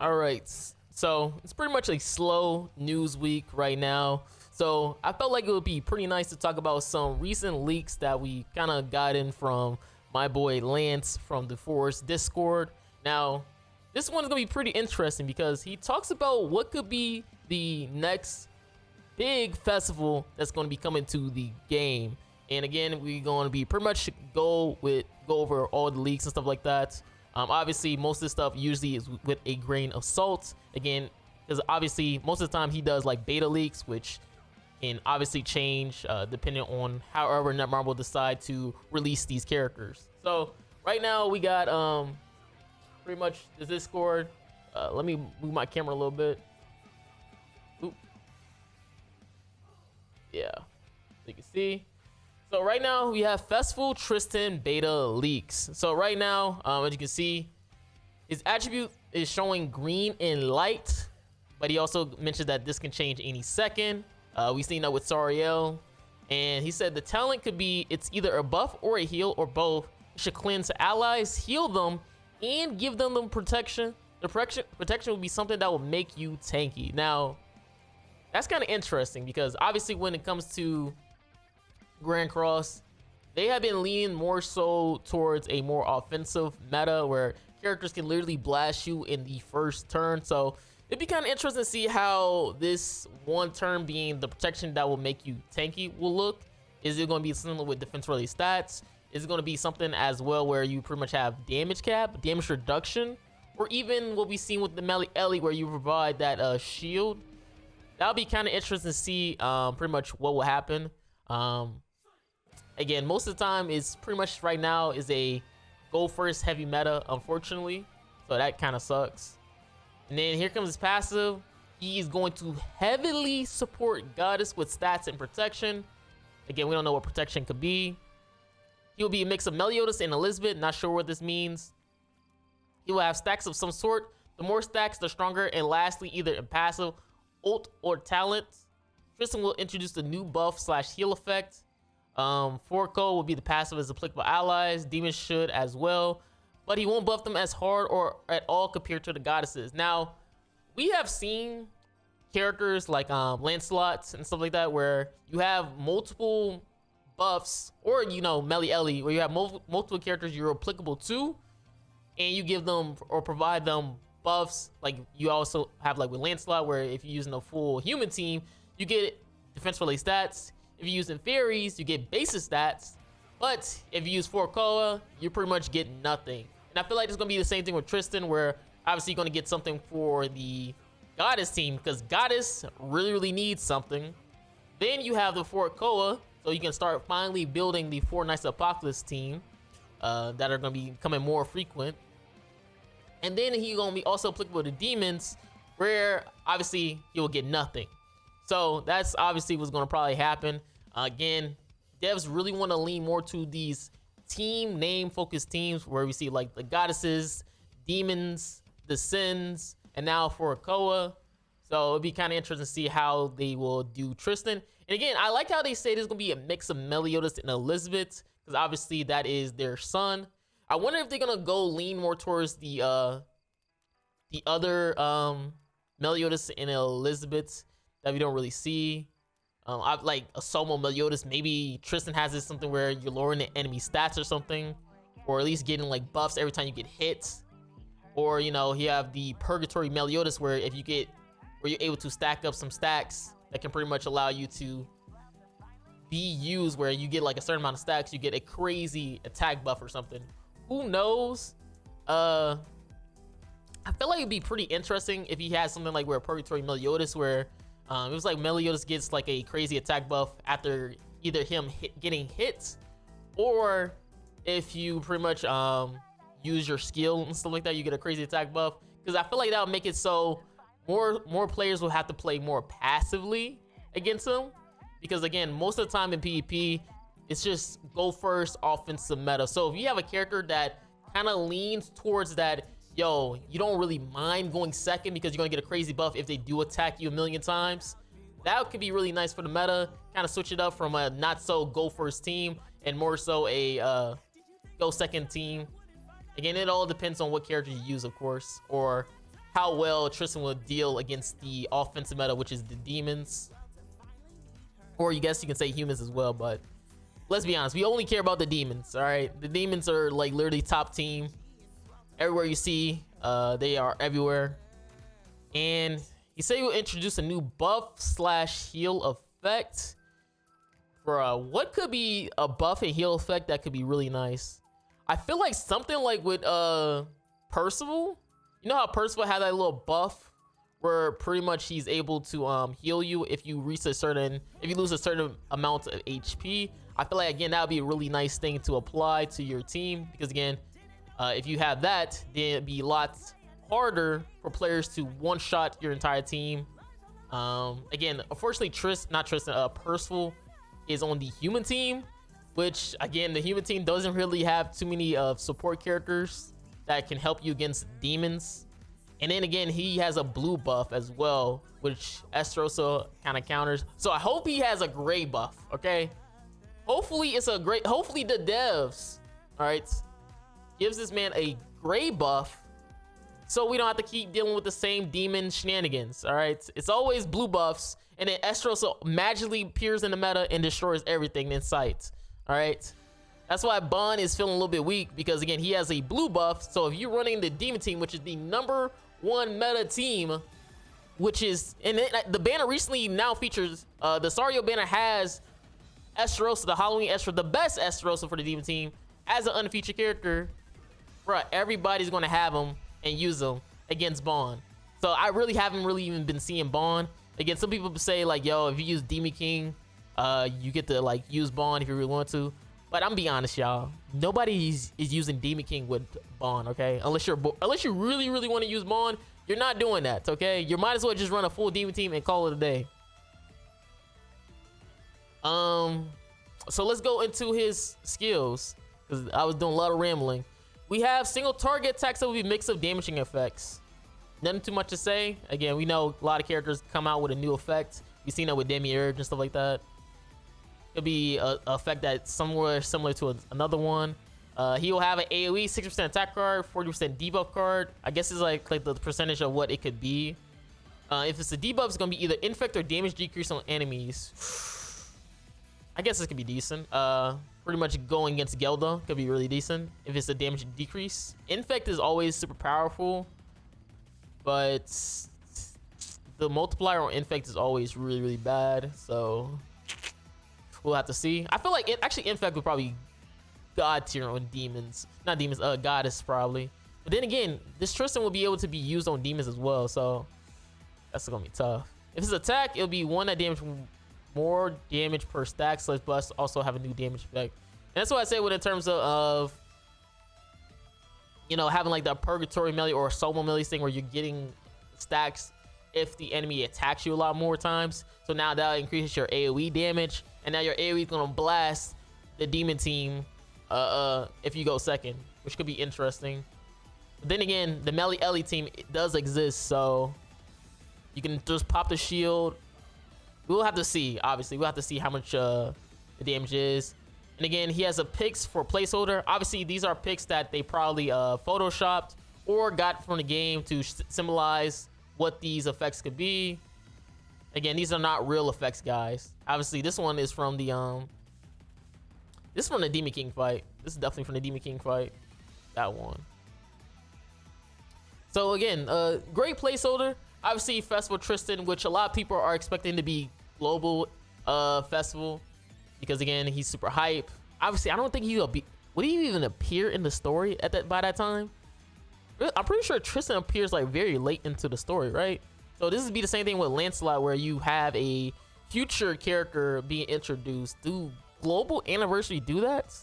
All right. So it's pretty much a slow news week right now. So I felt like it would be pretty nice to talk about some recent leaks that we kind of got in from my boy Lance from the Forest Discord. Now, this one is going to be pretty interesting because he talks about what could be the next big festival that's going to be coming to the game. And again, we're going to be pretty much go over all the leaks and stuff like that. Obviously, most of this stuff usually is with a grain of salt. Again, because obviously most of the time he does like beta leaks, which can obviously change depending on however Netmarble decide to release these characters. So right now we got pretty much the Discord. Let me move my camera a little bit. Oop. Yeah, so you can see. So right now we have Festival Tristan beta leaks. So right now, as you can see, his attribute is showing green and light, but he also mentioned that this can change any second. We've seen that with Sariel, and he said the talent could be it's either a buff or a heal or both. It should cleanse allies, heal them, and give them the protection. The protection will be something that will make you tanky. Now, that's kind of interesting because obviously when it comes to grandcross, they have been leaning more so towards a more offensive meta where characters can literally blast you in the first turn. So it'd be kind of interesting to see how this one turn being the protection that will make you tanky will look. Is it going to be similar with defense related stats? Is it going to be something as well where you pretty much have damage cap, damage reduction, or even what we've seen with the Marilli where you provide that shield? That'll be kind of interesting to see pretty much what will happen. Again, most of the time is pretty much right now is a go first heavy meta, unfortunately. So that kind of sucks. And then here comes his passive. He's going to heavily support Goddess with stats and protection. Again, we don't know what protection could be. He'll be a mix of Meliodas and Elizabeth. Not sure what this means. He will have stacks of some sort. The more stacks, the stronger. And lastly, either in passive, ult, or talent. Tristan will introduce the new buff / heal effect. Forco will be the passive as applicable allies. Demons should as well, but he won't buff them as hard or at all compared to the goddesses. Now, we have seen characters like Lancelot and stuff like that where you have multiple buffs, or Marilli, where you have multiple characters you're applicable to, and you give them or provide them buffs. Like you also have like with Lancelot, where if you're using a full human team, you get defense related stats. If you use fairies, you get basic stats. But if you use Forcoa, you pretty much get nothing. And I feel like it's going to be the same thing with Tristan, where obviously you're going to get something for the Goddess team, because Goddess really needs something. Then you have the Forcoa, so you can start finally building the Four Knights Apocalypse team that are going to be becoming more frequent. And then he's going to be also applicable to demons, where obviously he will get nothing. So that's obviously what's going to probably happen. Again, devs really want to lean more to these team name focused teams where we see like the goddesses, demons, the sins, and now for Koa. So it'd be kind of interesting to see how they will do Tristan. And again, I like how they say there's going to be a mix of Meliodas and Elizabeth, because obviously that is their son. I wonder if they're going to go lean more towards the other Meliodas and Elizabeth that we don't really see. I've like a Somo Meliodas. Maybe Tristan has this something where you're lowering the enemy stats or something, or at least getting like buffs every time you get hit. Or you have the Purgatory Meliodas, where you're able to stack up some stacks that can pretty much allow you to be used, where you get like a certain amount of stacks, you get a crazy attack buff or something. Who knows? I feel like it'd be pretty interesting if he has something like where Purgatory Meliodas, where it was like Meliodas gets like a crazy attack buff after either him getting hit, or if you pretty much use your skill and stuff like that, you get a crazy attack buff. Because I feel like that would make it so more players will have to play more passively against him. Because again, most of the time in PvP, it's just go first offensive meta. So if you have a character that kind of leans towards that, yo, you don't really mind going second because you're gonna get a crazy buff if they do attack you a million times, that could be really nice for the meta. Kind of switch it up from a not so go first team and more so a go second team. Again, it all depends on what character you use, of course, or how well Tristan will deal against the offensive meta, which is the demons, or you guess you can say humans as well. But let's be honest, we only care about the demons. All right, the demons are like literally top team. Everywhere you see, they are everywhere. And he said he will introduce a new buff / heal effect for what could be a buff and heal effect that could be really nice. I feel like something like with Percival. You know how Percival had that little buff where pretty much he's able to heal you if you lose a certain amount of HP. I feel like again that would be a really nice thing to apply to your team, because again, if you have that, then it'd be lots harder for players to one-shot your entire team. Again, unfortunately, Percival is on the human team, which again, the human team doesn't really have too many support characters that can help you against demons. And then again, he has a blue buff as well, which Esterosa kind of counters. So I hope he has a gray buff, okay? Hopefully the devs, all right, gives this man a gray buff so we don't have to keep dealing with the same demon shenanigans, all right? It's always blue buffs, and then Esterosa magically appears in the meta and destroys everything in sight, all right? That's why Bond is feeling a little bit weak, because again, he has a blue buff. So if you're running the demon team, which is the #1 meta team, which is, and the banner recently now features, the Sario banner has Esterosa, the Halloween Esterosa, the best Esterosa for the demon team, as an unfeatured character. Bruh, everybody's gonna have him and use him against Bond. So I really haven't even been seeing Bond. Again, some people say like, yo, if you use Demon King, you get to like use Bond if you really want to. But I'm be honest, y'all. Nobody is using Demon King with Bond, okay? Unless you really want to use Bond, you're not doing that, okay? You might as well just run a full Demon team and call it a day. So let's go into his skills, because I was doing a lot of rambling. We have single target attacks that will be mix of damaging effects. Nothing too much to say. Again, we know a lot of characters come out with a new effect. We've seen that with Demiurge and stuff like that. It'll be a effect that's somewhere similar to another one. He will have an AoE, 60% attack card, 40% debuff card. I guess it's like the percentage of what it could be. If it's a debuff, it's gonna be either infect or damage decrease on enemies. I guess this could be decent. Pretty much going against Gelda could be really decent if it's a damage decrease. Infect is always super powerful, but the multiplier on infect is always really bad. So we'll have to see. I feel like actually infect would probably god tier on demons, not demons, goddess probably. But then again, this Tristan will be able to be used on demons as well, so that's gonna be tough. If it's attack, it'll be one that damage more damage per stack. So let's also have a new damage effect. And that's what I say with in terms of you know, having like the purgatory melee or solo melee thing where you're getting stacks if the enemy attacks you a lot more times. So now that increases your AoE damage, and now your AoE is gonna blast the demon team if you go second, which could be interesting. But then again, the melee Ellie team does exist, so you can just pop the shield. We'll have to see. Obviously, we'll have to see how much the damage is. And again, he has a picks for placeholder. Obviously, these are picks that they probably photoshopped or got from the game to symbolize what these effects could be. Again, these are not real effects, guys. Obviously, this one is from the Demon King fight. This is definitely from the Demon King fight. That one. So again, great placeholder. Obviously, Festival Tristan, which a lot of people are expecting to be global festival, because again, he's super hype. Obviously, I don't think would he even appear in the story by that time. I'm pretty sure Tristan appears like very late into the story, right? So this would be the same thing with Lancelot, where you have a future character being introduced. Do global anniversary do that?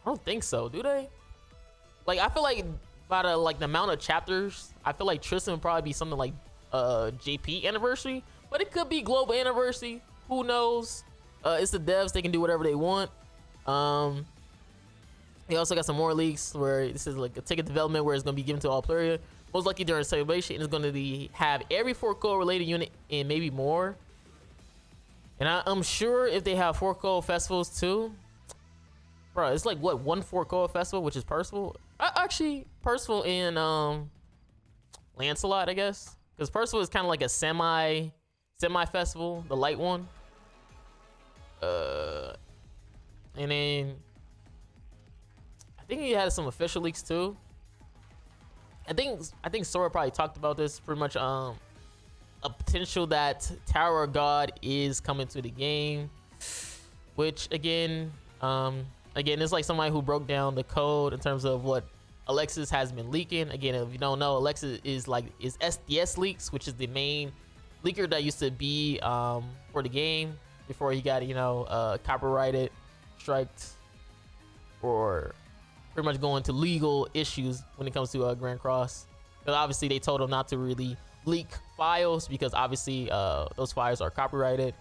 I don't think so. Do they? Like, I feel like by the amount of chapters, I feel like Tristan would probably be something like JP anniversary, but it could be global anniversary. Who knows? It's the devs, they can do whatever they want. He also got some more leaks where this is like a ticket development where it's going to be given to all players. Most likely during celebration, it's going to have every 4-code related unit and maybe more. And I'm sure if they have 4-code festivals too, bro, it's like what, one 4-code festival, which is Percival. Actually, Percival and Lancelot, I guess, because Percival is kind of like a semi festival, the light one. And then I think he had some official leaks too. I think Sora probably talked about this pretty much. A potential that Tower of God is coming to the game, which again, it's like somebody who broke down the code in terms of what Alexis has been leaking. Again, if you don't know, Alexis is SDS Leaks, which is the main leaker that used to be for the game before he got copyrighted, striked, or pretty much going to legal issues when it comes to Grand Cross. Because obviously they told him not to really leak files because obviously those files are copyrighted.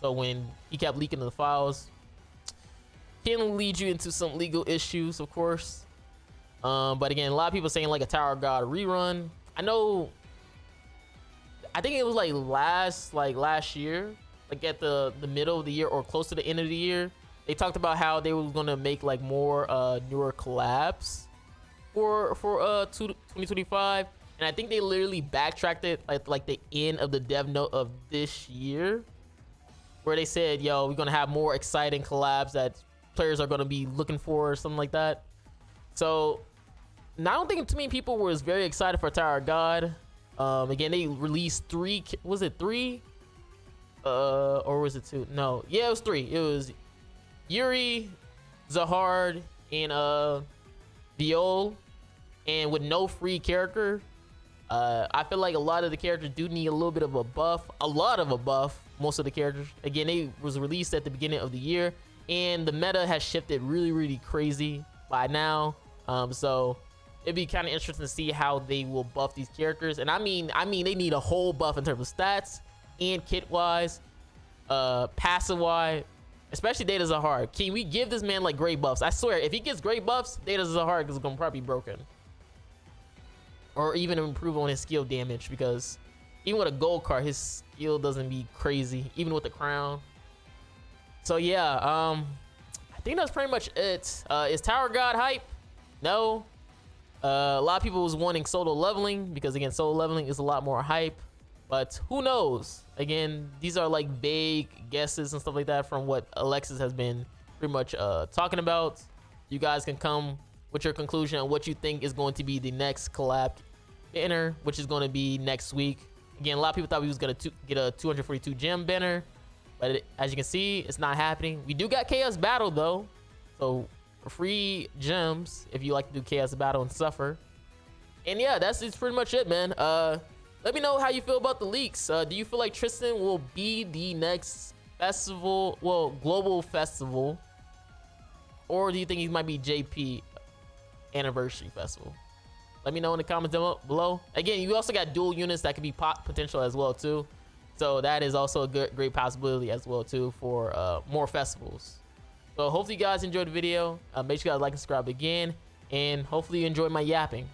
So when he kept leaking the files, can lead you into some legal issues, of course. But again, a lot of people saying like a Tower of God rerun. I think it was like last year, like at the middle of the year or close to the end of the year, they talked about how they were gonna make like more newer collabs for 2025, and I think they literally backtracked it at like the end of the dev note of this year, where they said, "Yo, we're gonna have more exciting collabs that players are gonna be looking for," or something like that. So I don't think too many people was very excited for Tower of God. Again, they released three. Was it three? Or was it two? No, yeah, it was three. It was Yuri, Zahard, and Viol, and with no free character. I feel like a lot of the characters do need a little bit of a buff, most of the characters. Again, they was released at the beginning of the year, and the meta has shifted really crazy by now. So it'd be kind of interesting to see how they will buff these characters. And I mean they need a whole buff in terms of stats and kit wise, passive wise. Especially Data Zahar. Can we give this man like great buffs? I swear, if he gets great buffs, Data Zahar is gonna probably be broken, or even improve on his skill damage, because even with a gold card, his skill doesn't be crazy, even with the crown. So yeah, I think that's pretty much it. Is Tower God hype? No. A lot of people was wanting solo leveling, because again, solo leveling is a lot more hype. But who knows? Again, these are like vague guesses and stuff like that from what Alexis has been pretty much talking about. You guys can come with your conclusion on what you think is going to be the next collab banner, which is going to be next week. Again, a lot of people thought we was going to get a 242 gem banner, but as you can see, it's not happening. We do got Chaos Battle though, so for free gems if you like to do Chaos Battle and suffer. And yeah, it's pretty much it, man. Let me know how you feel about the leaks. Do you feel like Tristan will be the next festival, global festival, or do you think he might be JP anniversary festival? Let me know in the comments down below. Again, you also got dual units that could be potential as well too, so that is also a great possibility as well too for more festivals. So hopefully you guys enjoyed the video. Make sure you guys like and subscribe again, and hopefully you enjoyed my yapping.